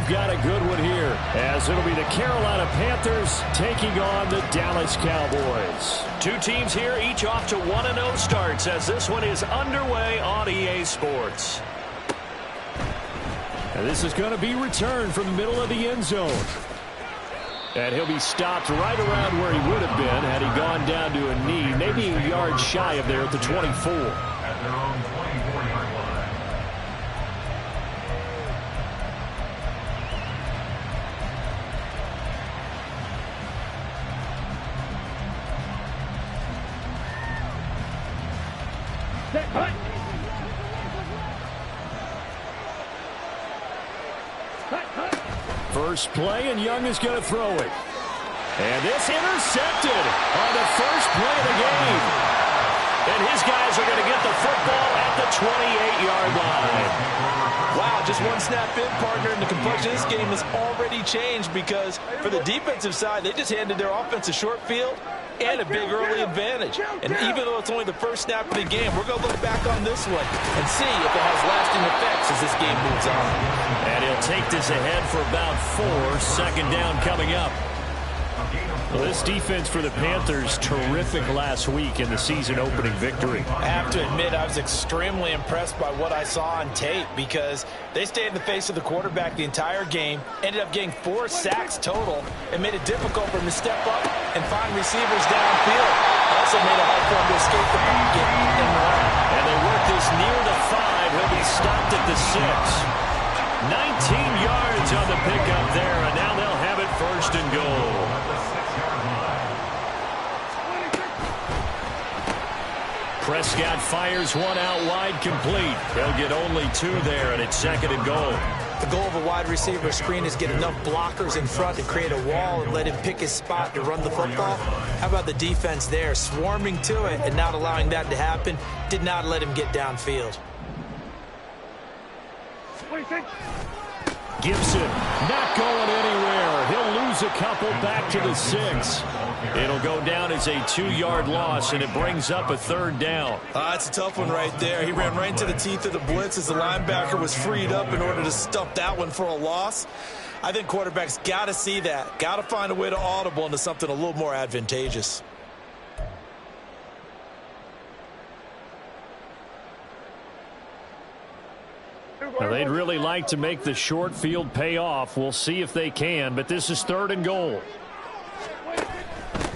we've got a good one here, as it'll be the Carolina Panthers taking on the Dallas Cowboys. Two teams here, each off to 1-0 starts, as this one is underway on EA Sports. And this is going to be returned from the middle of the end zone. And he'll be stopped right around where he would have been had he gone down to a knee, maybe a yard shy of there at the 24. At their own 24-yard line. First play, and Young is going to throw it. And this intercepted on the first play of the game. And his guys are going to get the football at the 28-yard line. Wow, just one snap in, partner, and the complexion of this game has already changed because for the defensive side, they just handed their offense a short field and a big early advantage. And even though it's only the first snap of the game, we're going to look back on this one and see if it has lasting effects as this game moves on. And he'll take this ahead for about 4. Second down coming up. Well, this defense for the Panthers, terrific last week in the season-opening victory. I have to admit, I was extremely impressed by what I saw on tape because they stayed in the face of the quarterback the entire game, ended up getting 4 sacks total, and made it difficult for him to step up and find receivers downfield. Also made it hard for him to escape the pocket and run. And they work this near the 5. He'll be stopped at the 6. 19 yards on the pickup there, and now they'll have it first and goal. Prescott fires one out wide, complete. He'll get only 2 there, and it's second and goal. The goal of a wide receiver screen is get enough blockers in front to create a wall and let him pick his spot to run the football. How about the defense there, swarming to it and not allowing that to happen? Did not let him get downfield. Gibson not going anywhere. He'll lose a couple back to the 6. It'll go down as a 2-yard loss, and it brings up a third down. It's a tough one right there. He ran right into the teeth of the blitz as the linebacker was freed up in order to stump that one for a loss. I think quarterbacks got to see that. Got to find a way to audible into something a little more advantageous. Now, they'd really like to make the short field pay off. We'll see if they can, but this is third and goal.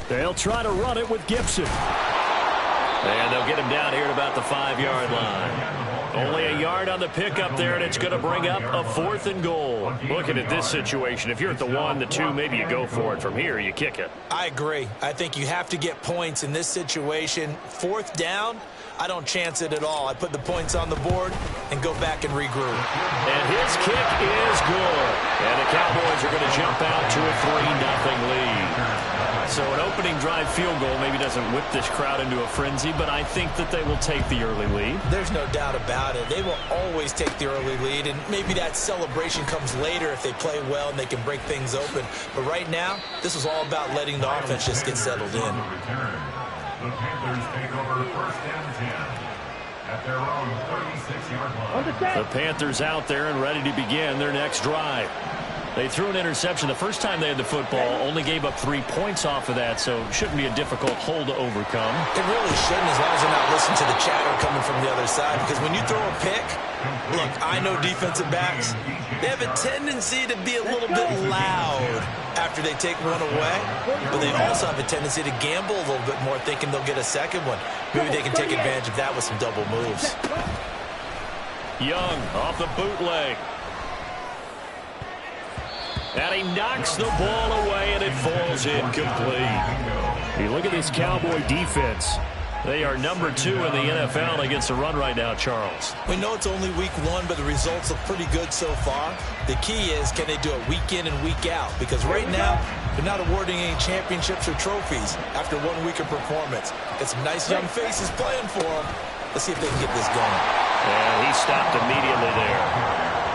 They'll try to run it with Gibson. And they'll get him down here at about the 5-yard line. Only a yard on the pickup there, and it's going to bring up a 4th and goal. Looking at this situation, if you're at the 1, the 2, maybe you go for it. From here, you kick it. I agree. I think you have to get points in this situation. 4th down, I don't chance it at all. I put the points on the board and go back and regroup. And his kick is good. And the Cowboys are going to jump out to a 3-0 lead. So an opening drive field goal maybe doesn't whip this crowd into a frenzy, but I think that they will take the early lead. There's no doubt about it. They will always take the early lead, and maybe that celebration comes later if they play well and they can break things open. But right now, this is all about letting the offense just get settled in. The Panthers take over first and 10 at their own 36-yard line. The Panthers out there and ready to begin their next drive. They threw an interception the first time they had the football, only gave up 3 points off of that, so it shouldn't be a difficult hole to overcome. It really shouldn't, as long as they're not listening to the chatter coming from the other side, because when you throw a pick, look, I know defensive backs, they have a tendency to be a little bit loud after they take one away, but they also have a tendency to gamble a little bit more, thinking they'll get a second one. Maybe they can take advantage of that with some double moves. Young off the bootleg. And he knocks the ball away, and it falls incomplete. You look at this Cowboy defense. They are number 2 in the NFL against the run right now, Charles. We know it's only week 1, but the results look pretty good so far. The key is, can they do it week in and week out? Because right now, they're not awarding any championships or trophies after 1 week of performance. Got some nice young faces playing for them. Let's see if they can get this going. And he stopped immediately there.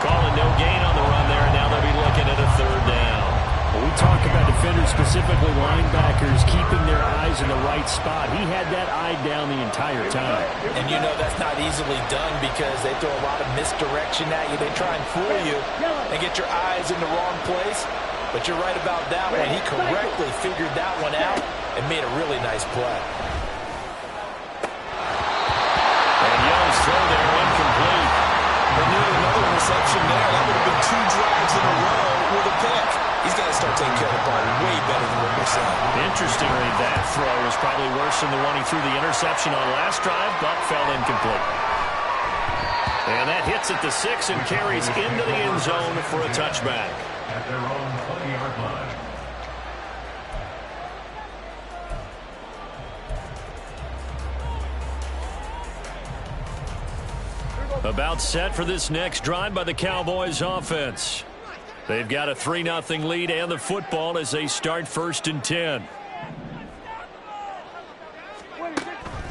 Calling no gain on the run there, and now they'll be looking at a third down. Well, we talk about defenders, specifically linebackers, keeping their eyes in the right right spot. He had that eye down the entire time. And you know that's not easily done because they throw a lot of misdirection at you. They try and fool you and get your eyes in the wrong place. But you're right about that one. He correctly figured that one out and made a really nice play. And Young's throw there incomplete. But another reception there. That would have been 2 drives in a row with a pick. He's got to start taking care of the ball way better than what we're seeing. Interestingly, that throw was probably worse than the one he threw the interception on last drive, but fell incomplete. And that hits at the 6 and carries into the end zone for a touchback. At their own 20-yard line. About set for this next drive by the Cowboys offense. They've got a 3-0 lead and the football as they start 1st and 10.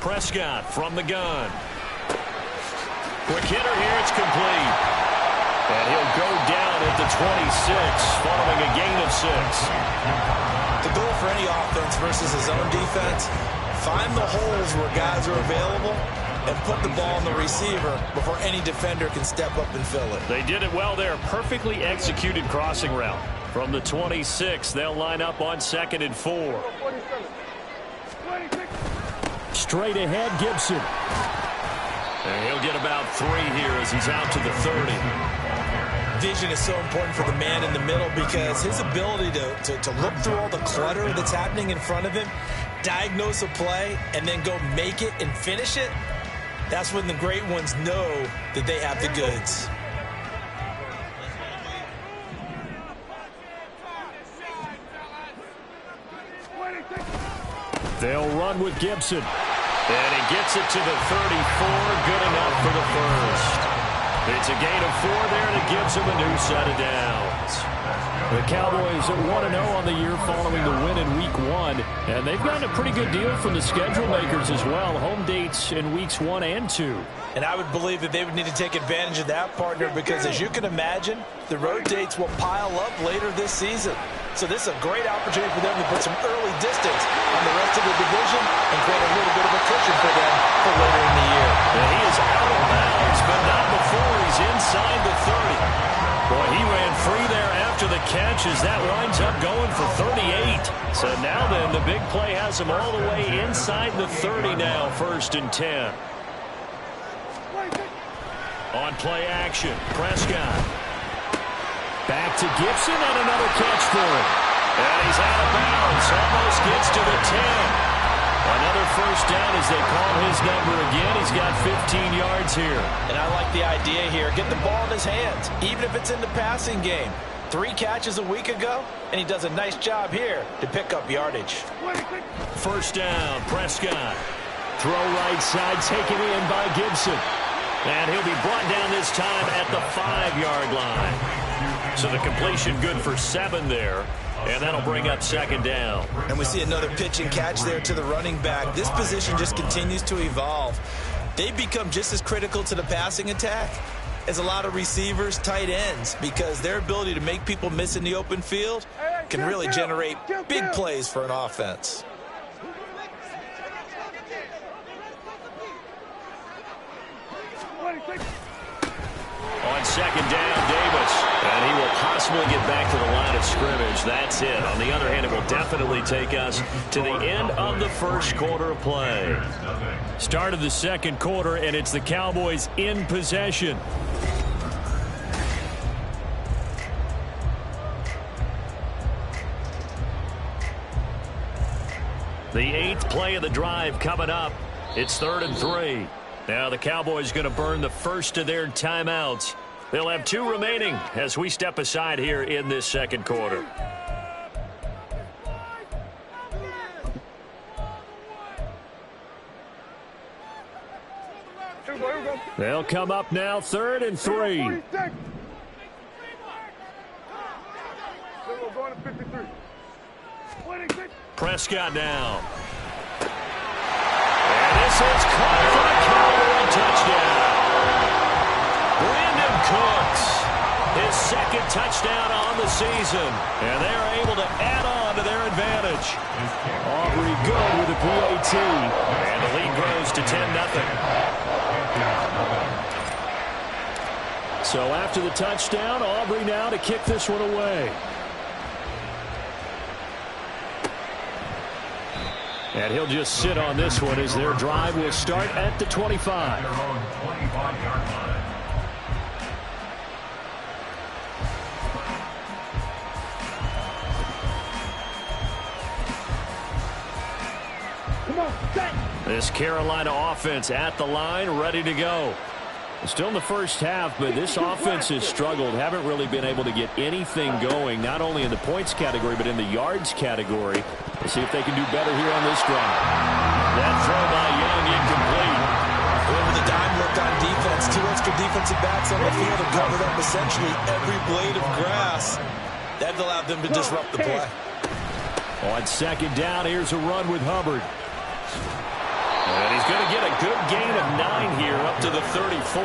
Prescott from the gun. Quick hitter here, it's complete. And he'll go down at the 26 following a gain of 6. The goal for any offense versus his own defense, find the holes where guys are available and put the ball on the receiver before any defender can step up and fill it. They did it well there. Perfectly executed crossing route. From the 26, they'll line up on 2nd and 4. Straight ahead, Gibson. And he'll get about 3 here as he's out to the 30. Vision is so important for the man in the middle because his ability to look through all the clutter that's happening in front of him, diagnose a play, and then go make it and finish it, that's when the great ones know that they have the goods. They'll run with Gibson. And he gets it to the 34. Good enough for the first. It's a gain of 4 there that gives him a new set of downs. The Cowboys are 1-0 on the year following the win in Week 1. And they've gotten a pretty good deal from the schedule makers as well. Home dates in Weeks 1 and 2. And I would believe that they would need to take advantage of that, partner, because as you can imagine, the road dates will pile up later this season. So this is a great opportunity for them to put some early distance on the rest of the division and create a little bit of a cushion for them for later in the year. And he is out of bounds, but not before he's inside the 30. Boy, he ran free there after the catch as that winds up going for 38. So now then, the big play has him all the way inside the 30 now, 1st and 10. On play action, Prescott. Back to Gibson and another catch for him. And he's out of bounds. Almost gets to the 10. Another first down as they call his number again. He's got 15 yards here. And I like the idea here. Get the ball in his hands, even if it's in the passing game. 3 catches a week ago, and he does a nice job here to pick up yardage. First down, Prescott. Throw right side, taken in by Gibson. And he'll be brought down this time at the 5-yard line. So the completion good for 7 there. And that'll bring up 2nd down. And we see another pitch and catch there to the running back. This position just continues to evolve. They become just as critical to the passing attack as a lot of receivers, tight ends, because their ability to make people miss in the open field can really generate big plays for an offense. On 2nd down, Davis. And he will possibly get back to the line of scrimmage. That's it. On the other hand, it will definitely take us to the end of the first quarter of play. Start of the 2nd quarter, and it's the Cowboys in possession. The 8th play of the drive coming up. It's 3rd and 3. Now the Cowboys going to burn the first of their timeouts. They'll have 2 remaining as we step aside here in this 2nd quarter. They'll come up now, 3rd and 3. Prescott now. And this is caught for a Cowboy touchdown. Brandon Cooks, his second touchdown on the season. And they're able to add on to their advantage. Aubrey good with a PAT. And the lead grows to 10-0. So after the touchdown, Aubrey now to kick this one away. And he'll just sit on this one as their drive will start at the 25. This Carolina offense at the line, ready to go. Still in the first half, but this offense has struggled. Haven't really been able to get anything going, not only in the points category, but in the yards category. Let's see if they can do better here on this drive. That throw by Young incomplete. Whoever the dime looked on defense, 2 extra defensive backs on the field have covered up essentially every blade of grass. That allowed them to disrupt the play. On second down, here's a run with Hubbard. And he's going to get a good gain of 9 here up to the 34.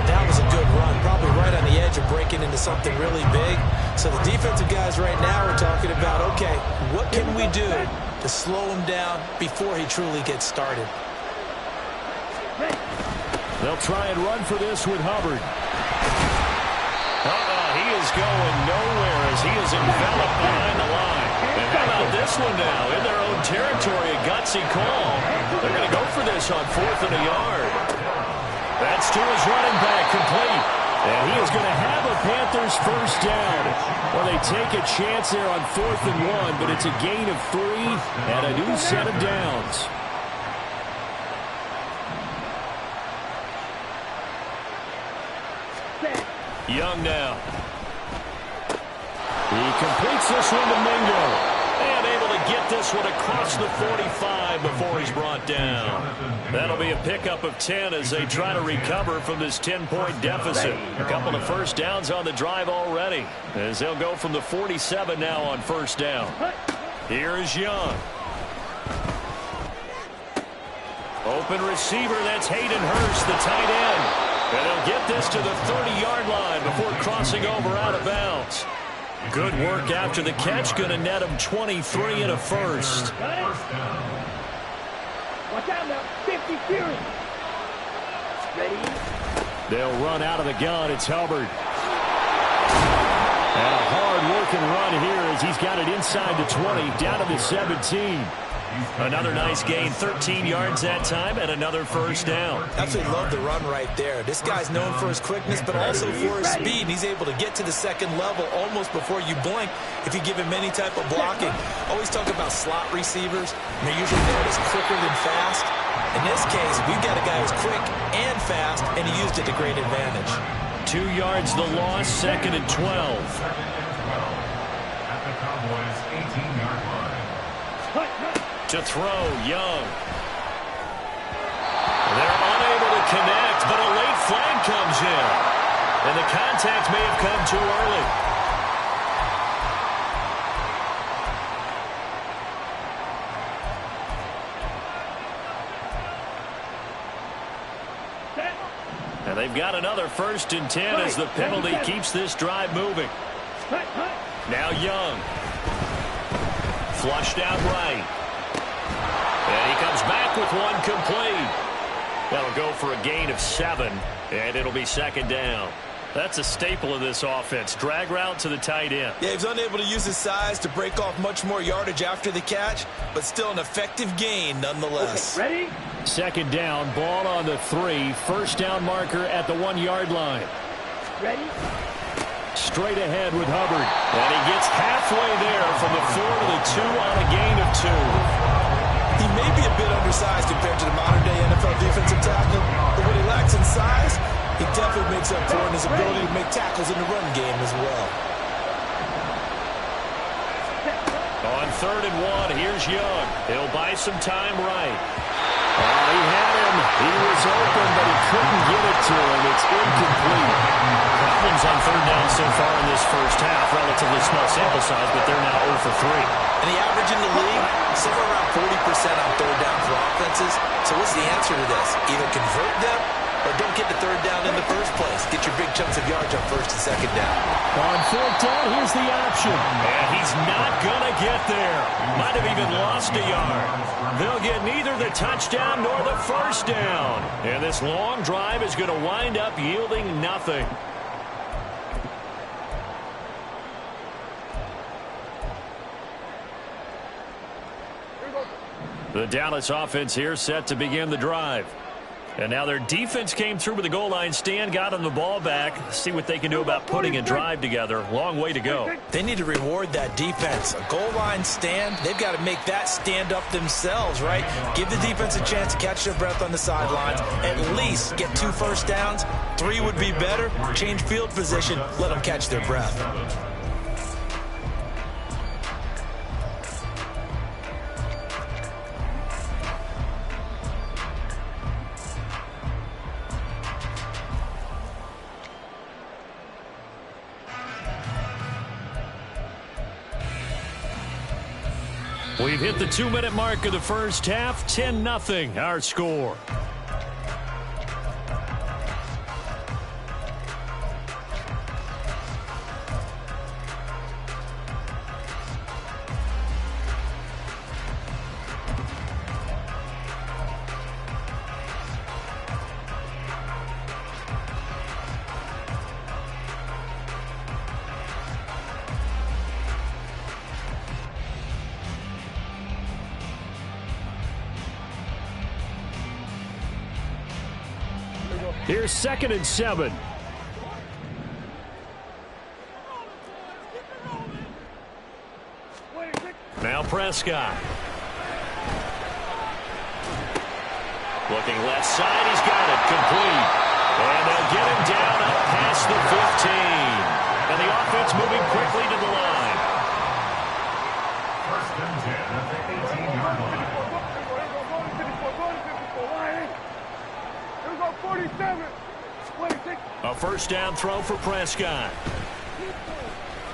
That was a good run, probably right on the edge of breaking into something really big. So the defensive guys right now are talking about, okay, what can we do to slow him down before he truly gets started? They'll try and run for this with Hubbard. He is going nowhere as he is enveloped behind the line. And how about this one now? In their own territory, a gutsy call. They're going to go for this on 4th and a yard. That's to his running back, complete. And he is going to have a Panthers first down. Well, they take a chance there on 4th and 1, but it's a gain of 3 and a new set of downs. Young now. He completes this one to Mingo. And able to get this one across the 45 before he's brought down. That'll be a pickup of 10 as they try to recover from this 10-point deficit. A couple of first downs on the drive already as they'll go from the 47 now on first down. Here is Young. Open receiver, that's Hayden Hurst, the tight end. And they'll get this to the 30-yard line before crossing over out of bounds. Good work after the catch. Going to net him 23 and a first. Watch out now. 50 Fury. Ready? They'll run out of the gun. It's Hubbard. And a hard-working run here as he's got it inside the 20, down to the 17. Another nice gain, 13 yards that time, and another first down. Absolutely love the run right there. This guy's known for his quickness, but also for his speed. And he's able to get to the second level almost before you blink if you give him any type of blocking. Always talk about slot receivers. And they're usually known as quicker than fast. In this case, we've got a guy who's quick and fast, and he used it to great advantage. 2 yards the loss, 2nd and 12. At the Cowboys' 18-yard line. To throw, Young. They're unable to connect, but a late flag comes in. And the contact may have come too early. And they've got another 1st and 10 as the penalty keeps this drive moving. Now Young. Flushed out right. And he comes back with one complete. That'll go for a gain of 7, and it'll be 2nd down. That's a staple of this offense. Drag route to the tight end. Yeah, he was unable to use his size to break off much more yardage after the catch, but still an effective gain nonetheless. Okay, ready? 2nd down, ball on the 3. First down marker at the 1-yard line. Ready? Straight ahead with Hubbard. And he gets halfway there from the 4 to the 2 on a gain of 2. He may be a bit undersized compared to the modern-day NFL defensive tackle, but what he lacks in size, he definitely makes up for in his ability to make tackles in the run game as well. On 3rd and 1, here's Young. He'll buy some time right. He had him. He was open, but he couldn't get it to him. It's incomplete. Problems on 3rd down so far in this first half. Relatively small sample size, but they're now 0 for 3. And the average in the league, somewhere around 40% on 3rd down for offenses. So what's the answer to this? Either convert them or don't get the third down in the first place. Get your big chunks of yards on first and second down. On fourth down, here's the option. And he's not going to get there. Might have even lost a yard. They'll get neither the touchdown nor the first down. And this long drive is going to wind up yielding nothing. The Dallas offense here set to begin the drive. And now their defense came through with the goal line stand, got them the ball back. See what they can do about putting a drive together. Long way to go. They need to reward that defense. A goal line stand, they've got to make that stand up themselves, right? Give the defense a chance to catch their breath on the sidelines. At least get 2 first downs. 3 would be better. Change field position. Let them catch their breath. We've hit the 2-minute mark of the first half. 10-0 our score. Here's 2nd and 7. Now Prescott. Looking left side, he's got it complete. And they'll get him down up past the 15. And the offense moving quickly to the line. 1st and 10 at the 18-yard line. A first down throw for Prescott.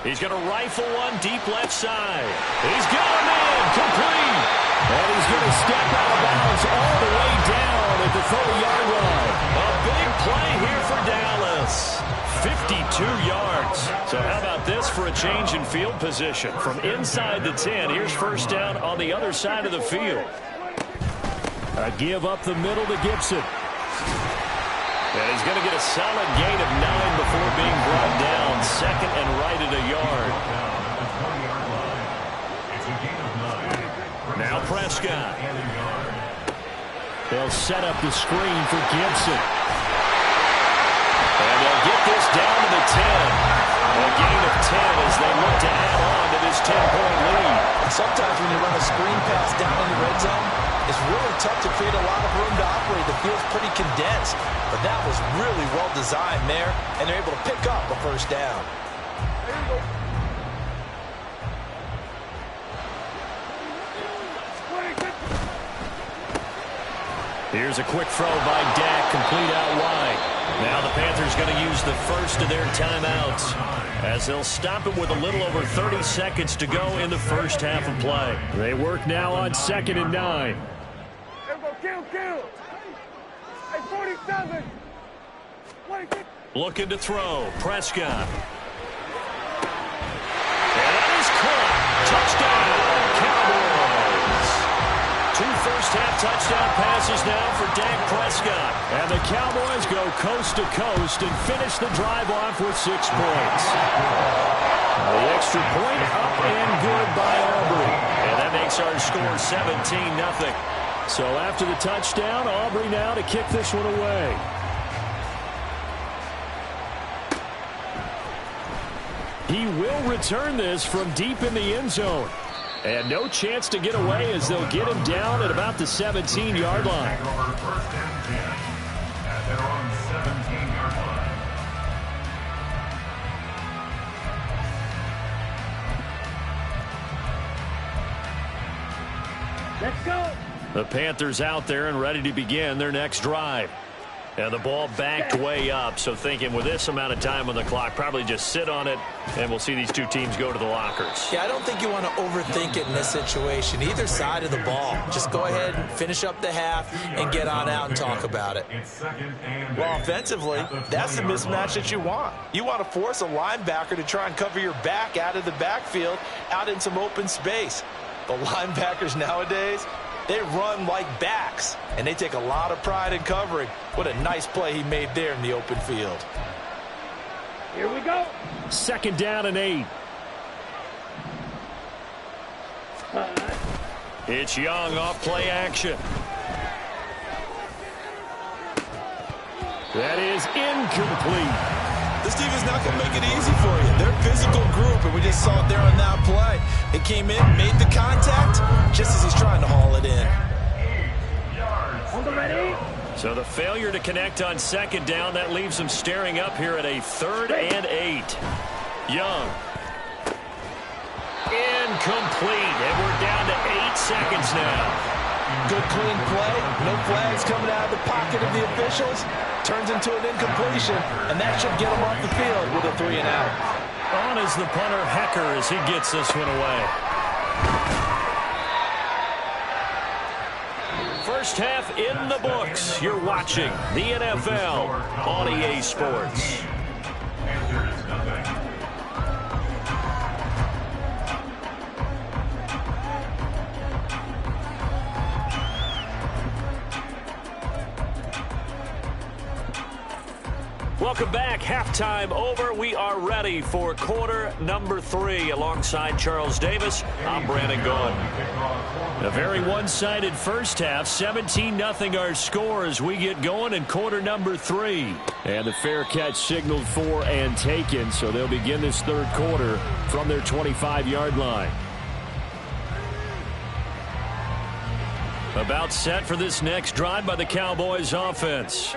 He's going to rifle one deep left side. He's got him in, complete. And he's going to step out of bounds all the way down at the 30-yard line. A big play here for Dallas. 52 yards. So how about this for a change in field position? From inside the 10, here's first down on the other side of the field. A give up the middle to Gibson. And he's going to get a solid gain of 9 before being brought down. 2nd and right at a yard. Now Prescott. They'll set up the screen for Gibson. And they'll get this down to the 10. A gain of 10 as they look to add on to this 10-point lead. Sometimes when you run a screen pass down in the red zone, it's really tough to create a lot of room to operate. The field's pretty condensed. But that was really well designed there, and they're able to pick up a first down. Here's a quick throw by Dak, complete out wide. Now the Panthers going to use the first of their timeouts as they'll stop it with a little over 30 seconds to go in the first half of play. They work now on 2nd and 9. Kill. Hey, 47. Looking to throw. Prescott. And that is caught. Touchdown, Cowboys. 2 first-half touchdown passes now for Dak Prescott. And the Cowboys go coast to coast and finish the drive off with 6 points. The extra point up and good by Aubrey. And that makes our score 17-0. So after the touchdown, Aubrey now to kick this one away. He will return this from deep in the end zone. And no chance to get away as they'll get him down at about the 17-yard line. First and 10 at their own 17-yard line. Let's go. The Panthers out there and ready to begin their next drive. And the ball backed way up, so thinking with this amount of time on the clock, probably just sit on it, and we'll see these two teams go to the lockers. Yeah, I don't think you want to overthink it in this situation. Either side of the ball. Just go ahead and finish up the half and get on out and talk about it. Well, offensively, that's the mismatch that you want. You want to force a linebacker to try and cover your back out of the backfield, out in some open space. The linebackers nowadays, they run like backs, and they take a lot of pride in covering. What a nice play he made there in the open field. Here we go. 2nd down and 8. It's Young off play action. That is incomplete. This defense not going to make it easy for you. They're a physical group, and we just saw it there on that play. It came in, made the contact, just as he's trying to haul it in. On the ready. So the failure to connect on 2nd down, that leaves them staring up here at a 3rd and 8. Young. Incomplete, and we're down to 8 seconds now. Good clean play. No flags coming out of the pocket of the officials. Turns into an incompletion, and that should get him off the field with a 3 and out. On is the punter, Hecker, as he gets this one away. First half in the books. You're watching the NFL on EA Sports. Welcome back. Halftime over. We are ready for quarter number 3. Alongside Charles Davis, I'm Brandon Gaughan. A very one-sided first half. 17-0 our score as we get going in quarter number 3. And the fair catch signaled for and taken, so they'll begin this 3rd quarter from their 25-yard line. About set for this next drive by the Cowboys offense.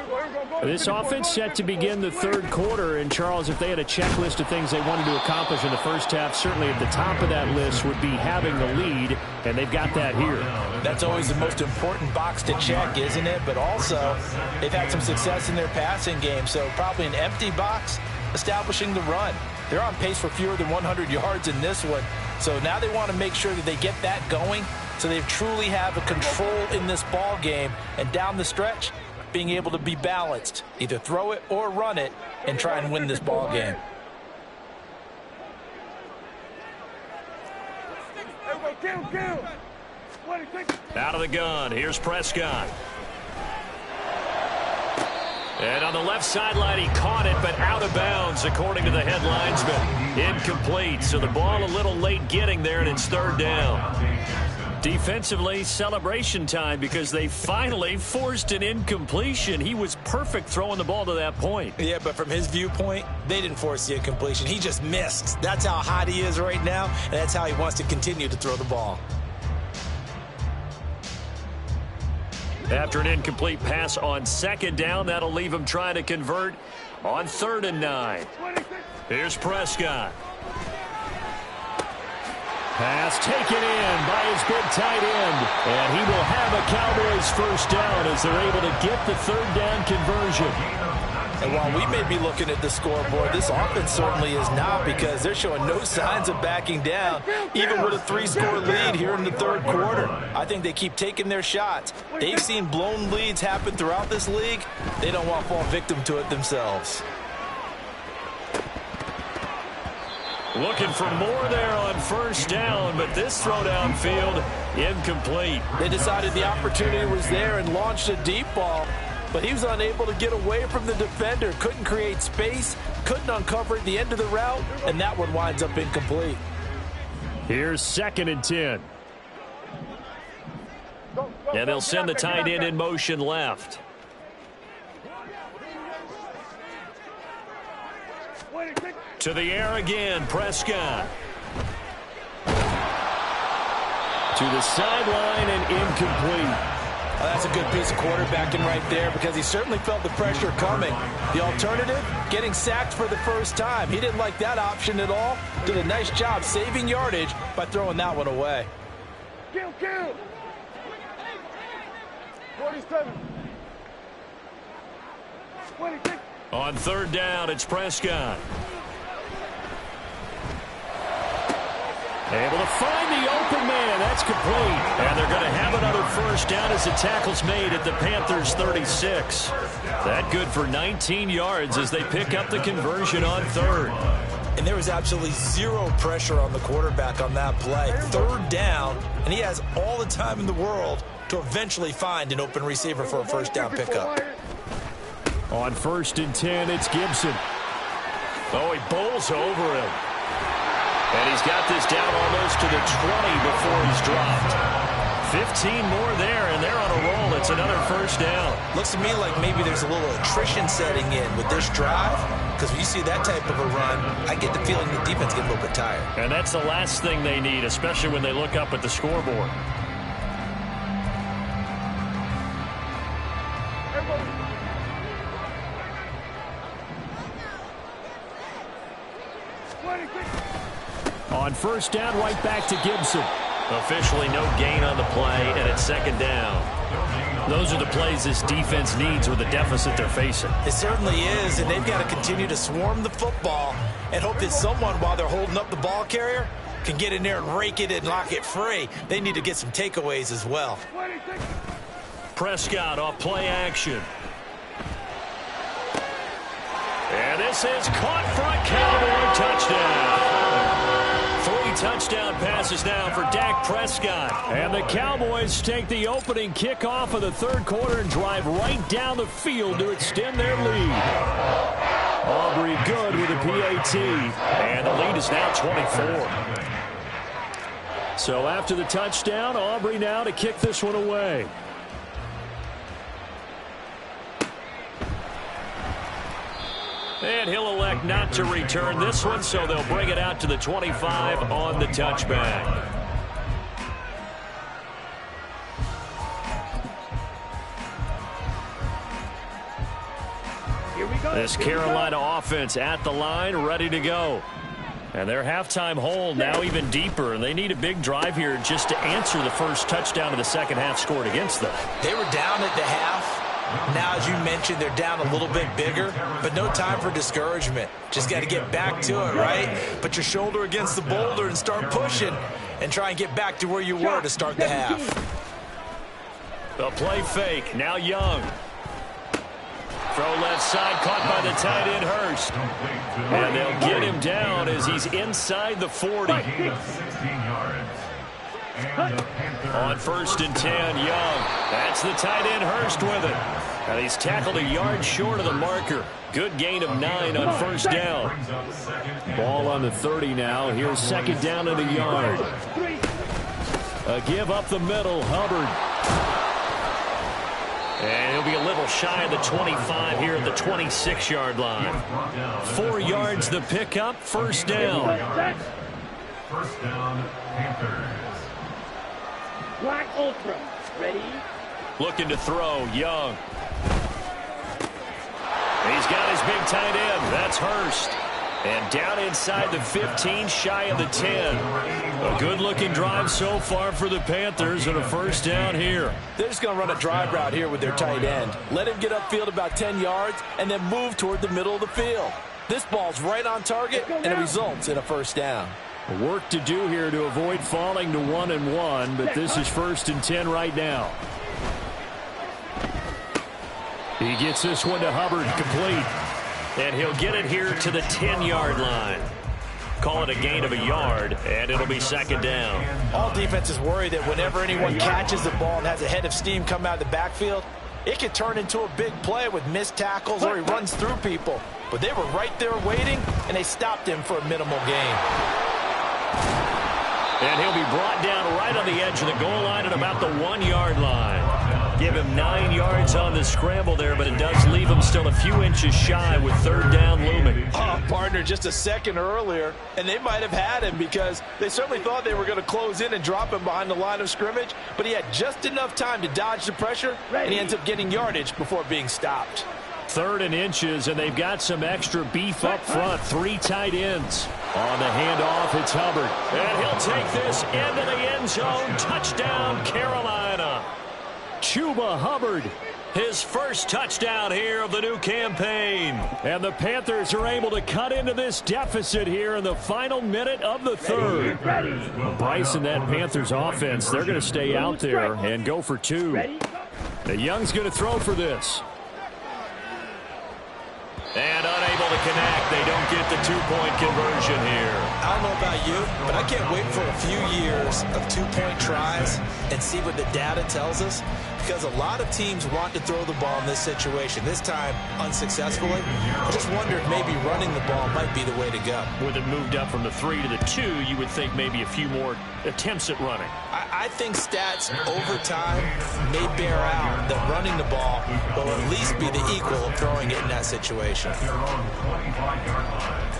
This offense set to begin the 3rd quarter. And, Charles, if they had a checklist of things they wanted to accomplish in the first half, certainly at the top of that list would be having the lead, and they've got that here. That's always the most important box to check, isn't it? But also, they've had some success in their passing game, so probably an empty box establishing the run. They're on pace for fewer than 100 yards in this one, so now they want to make sure that they get that going so they truly have a control in this ball game, and down the stretch, being able to be balanced, either throw it or run it, and try and win this ball game. Out of the gun, here's Prescott. And on the left sideline, he caught it, but out of bounds, according to the head linesman. Incomplete, so the ball a little late getting there, and it's 3rd down. Defensively, celebration time because they finally forced an incompletion. He was perfect throwing the ball to that point. Yeah, but from his viewpoint, they didn't force the incompletion. He just missed. That's how hot he is right now, and that's how he wants to continue to throw the ball. After an incomplete pass on 2nd down, that'll leave him trying to convert on 3rd and 9. Here's Prescott. Pass taken in by his big tight end. And he will have a Cowboys first down as they're able to get the 3rd down conversion. And while we may be looking at the scoreboard, this offense certainly is not, because they're showing no signs of backing down, even with a 3-score lead here in the 3rd quarter. I think they keep taking their shots. They've seen blown leads happen throughout this league. They don't want to fall victim to it themselves. Looking for more there on 1st down, but this throw downfield, incomplete. They decided the opportunity was there and launched a deep ball, but he was unable to get away from the defender, couldn't create space, couldn't uncover at the end of the route, and that one winds up incomplete. Here's 2nd and 10. And they'll send the tight end in motion left. To the air again, Prescott. To the sideline and incomplete. Well, that's a good piece of quarterbacking right there, because he certainly felt the pressure coming. The alternative, getting sacked for the first time. He didn't like that option at all. Did a nice job saving yardage by throwing that one away. Kill! 47. On third down, it's Prescott. Able to find the open man. That's complete. And they're going to have another first down as the tackle's made at the Panthers' 36. That good for 19 yards as they pick up the conversion on third. And there was absolutely zero pressure on the quarterback on that play. Third down, and he has all the time in the world to eventually find an open receiver for a first down pickup. On 1st and 10, it's Gibson. Oh, he bowls over him. And he's got this down almost to the 20 before he's dropped. 15 more there, and they're on a roll. It's another first down. Looks to me like maybe there's a little attrition setting in with this drive, because when you see that type of a run, I get the feeling the defense gets a little bit tired. And that's the last thing they need, especially when they look up at the scoreboard. On first down, right back to Gibson. Officially no gain on the play, and it's second down. Those are the plays this defense needs with the deficit they're facing. It certainly is, and they've got to continue to swarm the football and hope that someone, while they're holding up the ball carrier, can get in there and rake it and lock it free. They need to get some takeaways as well. Prescott off play action. And this is caught for a Cowboy touchdown. 3 touchdown passes now for Dak Prescott. And the Cowboys take the opening kickoff of the third quarter and drive right down the field to extend their lead. Aubrey good with a PAT. And the lead is now 24. So after the touchdown, Aubrey now to kick this one away. And he'll elect not to return this one, so they'll bring it out to the 25 on the touchback. Here we go. This Carolina offense at the line, ready to go. And their halftime hole now even deeper, and they need a big drive here just to answer the first touchdown of the second half scored against them. They were down at the half. Now, as you mentioned, they're down a little bit bigger, but no time for discouragement. Just got to get back to it, right? Put your shoulder against the boulder and start pushing and try and get back to where you were to start the half. The play fake, now Young. Throw left side, caught by the tight end Hurst. And they'll get him down as he's inside the 40. On 1st and 10, Young. That's the tight end Hurst with it. And he's tackled a yard short of the marker. Good gain of 9 on first down. Ball on the 30 now. Here's second down and a yard. A give up the middle, Hubbard. And he'll be a little shy of the 25 here at the 26-yard line. 4 yards the pickup, first down. First down, Panthers. Black Ultra. Ready? Looking to throw, Young. He's got his big tight end. That's Hurst. And down inside the 15, shy of the 10. A good-looking drive so far for the Panthers and a first down here. They're just going to run a drive route here with their tight end. Let him get upfield about 10 yards and then move toward the middle of the field. This ball's right on target, and it results in a first down. Work to do here to avoid falling to 1-1, but this is 1st and 10 right now. He gets this one to Hubbard, complete. And he'll get it here to the 10-yard line. Call it a gain of a yard, and it'll be second down. All defenses worry that whenever anyone catches the ball and has a head of steam come out of the backfield, it could turn into a big play with missed tackles or he runs through people. But they were right there waiting, and they stopped him for a minimal gain. And he'll be brought down right on the edge of the goal line at about the 1-yard line. Give him 9 yards on the scramble there, but it does leave him still a few inches shy with third down looming. Oh, partner, just a second earlier, and they might have had him because they certainly thought they were going to close in and drop him behind the line of scrimmage, but he had just enough time to dodge the pressure, and he ends up getting yardage before being stopped. 3rd and inches, and they've got some extra beef up front. 3 tight ends. On the handoff, it's Hubbard. And he'll take this into the end zone. Touchdown, Carolina. Chuba Hubbard His first touchdown here of the new campaign. And the Panthers are able to cut into this deficit here in the final minute of the third. Bryce and that Panthers offense, they're going to stay out there and go for two. The Young's going to throw for this. And unable to connect. They don't get the two-point conversion here. I don't know about you, but I can't wait for a few years of two-point tries and see what the data tells us, because a lot of teams want to throw the ball in this situation. This time, unsuccessfully. I just wonder if maybe running the ball might be the way to go. With it moved up from the 3 to the 2, you would think maybe a few more attempts at running. I think stats over time may bear out that running the ball will at least be the equal of throwing it in that situation. At their own 25-yard line.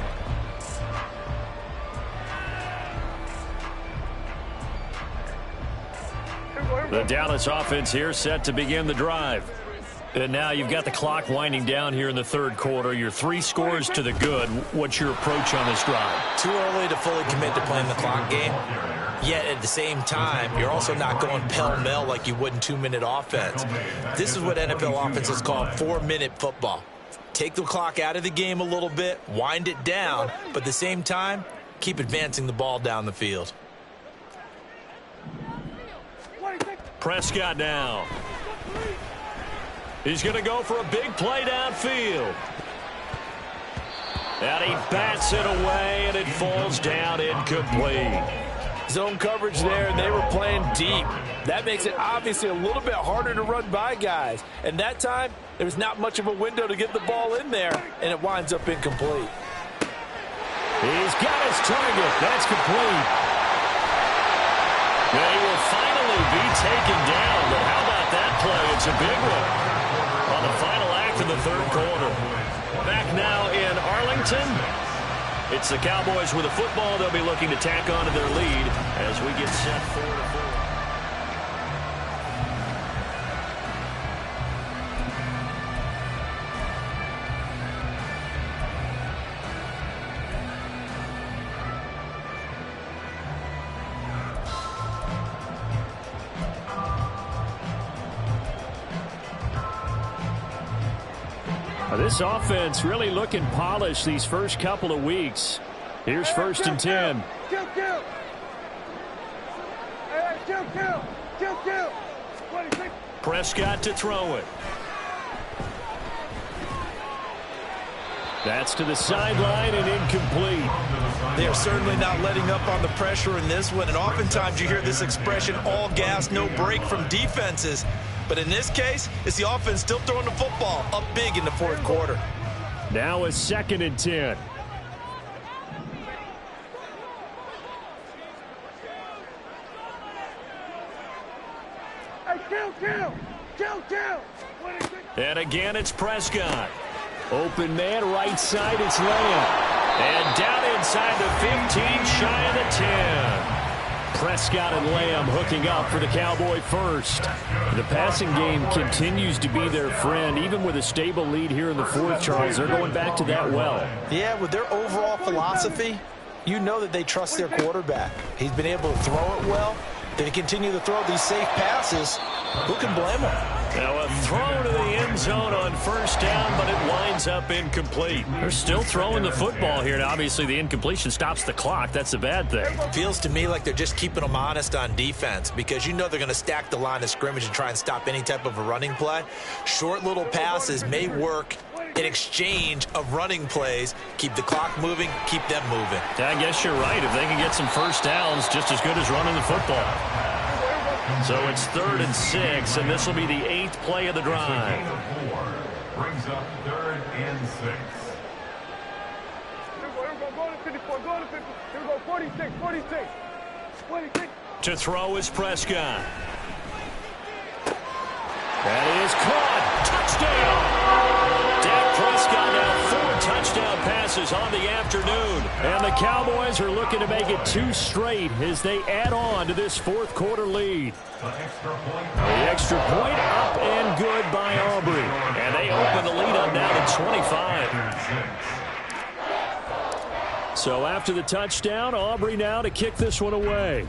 The Dallas offense here set to begin the drive. And now you've got the clock winding down here in the third quarter. You're 3 scores to the good. What's your approach on this drive? Too early to fully commit to playing the clock game. Yet at the same time, you're also not going pell-mell like you would in 2-minute offense. This is what NFL offenses call 4-minute football. Take the clock out of the game a little bit, wind it down, but at the same time, keep advancing the ball down the field. Prescott now. He's going to go for a big play downfield. And he bats it away, and it falls down incomplete. Zone coverage there, and they were playing deep. That makes it obviously a little bit harder to run by guys. And that time, there's not much of a window to get the ball in there, and it winds up incomplete. He's got his target. That's complete. They will finally be taken down, but how about that play? It's a big one on the final act of the third quarter. Back now in Arlington. It's the Cowboys with a football. They'll be looking to tack on to their lead as we get set 4-4. This offense really looking polished these first couple of weeks. Here's 1st and 10. Prescott to throw it. That's to the sideline and incomplete. They are certainly not letting up on the pressure in this one, and oftentimes you hear this expression, all gas, no break from defenses. But in this case, it's the offense still throwing the football up big in the fourth quarter. Now a 2nd and 10. And again, it's Prescott. Open man, right side, it's Lamb. And down inside the 15, shy of the 10. Prescott and Lamb hooking up for the Cowboy first. The passing game continues to be their friend. Even with a stable lead here in the fourth, Charles, they're going back to that well. Yeah, with their overall philosophy, you know that they trust their quarterback. He's been able to throw it well. They continue to throw these safe passes. Who can blame them? Now a throw to the end zone on 1st down, but it winds up incomplete. They're still throwing the football here, and obviously the incompletion stops the clock. That's a bad thing. Feels to me like they're just keeping them honest on defense, because you know they're going to stack the line of scrimmage and try and stop any type of a running play. Short little passes may work in exchange of running plays. Keep the clock moving, keep them moving. Yeah, I guess you're right. If they can get some 1st downs, just as good as running the football. So it's 3rd and 6, and this will be the 8th play of the drive. Brings up 3rd and 6. To throw is Prescott. That is caught. Touchdown. Dak Prescott now 4 touchdown passes on the afternoon. And the Cowboys are looking to make it 2 straight as they add on to this fourth quarter lead. The extra point up and good by Aubrey. And they open the lead up now to 25. So after the touchdown, Aubrey now to kick this one away.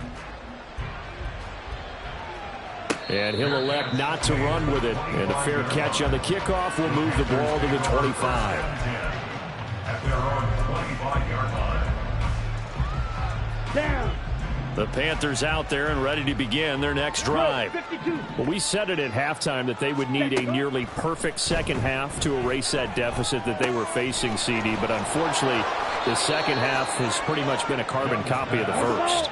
And he'll elect not to run with it. And a fair catch on the kickoff will move the ball to the 25. At their own 25-yard line. Down. The Panthers out there and ready to begin their next drive. 52. Well, we said it at halftime that they would need a nearly perfect second half to erase that deficit that they were facing, CD. But unfortunately, the second half has pretty much been a carbon copy of the first.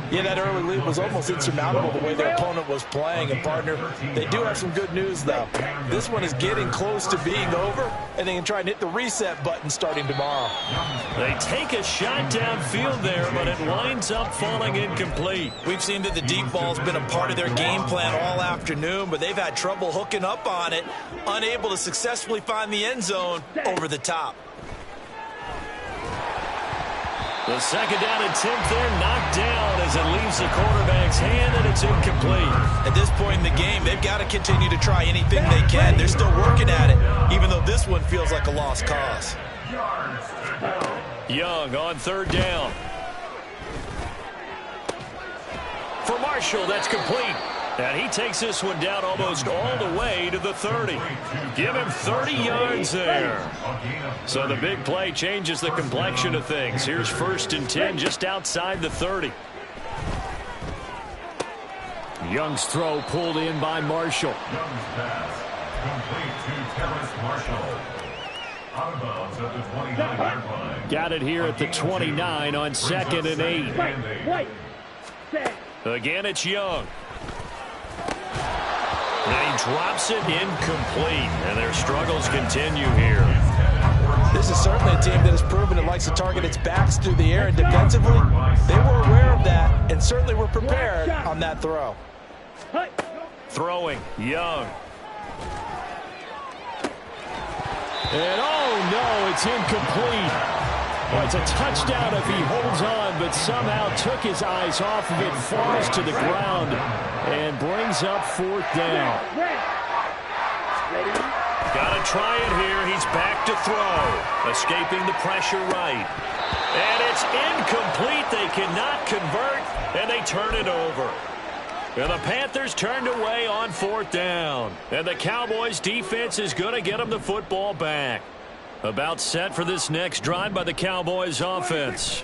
Yeah, that early lead was almost insurmountable the way their opponent was playing. And, partner, they do have some good news, though. This one is getting close to being over, and they can try and hit the reset button starting tomorrow. They take a shot downfield there, but it winds up falling incomplete. We've seen that the deep ball's been a part of their game plan all afternoon, but they've had trouble hooking up on it, unable to successfully find the end zone over the top. The second down attempt there knocked down as it leaves the quarterback's hand, and it's incomplete. At this point in the game, they've got to continue to try anything they can. They're still working at it, even though this one feels like a lost cause. Young on third down. For Marshall, that's complete. And he takes this one down almost all the way to the 30. Give him 30 yards there. So the big play changes the complexion of things. Here's 1st and 10 just outside the 30. Young's throw pulled in by Marshall. Young's pass complete to Terrace Marshall. Out of bounds at the 29-yard line. Got it here at the 29 on 2nd and 8. Wait. Set. Again, it's Young. And he drops it incomplete, and their struggles continue here. This is certainly a team that has proven it likes to target its backs through the air, and defensively, they were aware of that and certainly were prepared on that throw. Throwing, Young. And oh no, it's incomplete. Well, it's a touchdown if he holds on, but somehow took his eyes off of it, falls to the ground, and brings up 4th down. Got to try it here. He's back to throw. Escaping the pressure right. And it's incomplete. They cannot convert, and they turn it over. And the Panthers turned away on 4th down. And the Cowboys defense is going to get them the football back. About set for this next drive by the Cowboys offense.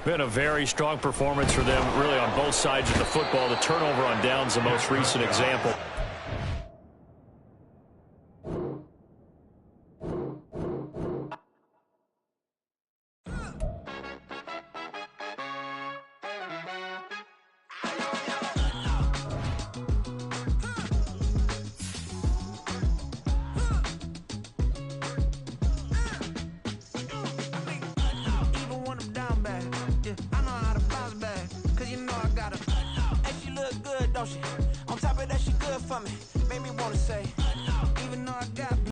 Been a very strong performance for them, really, on both sides of the football. The turnover on downs, the most recent example.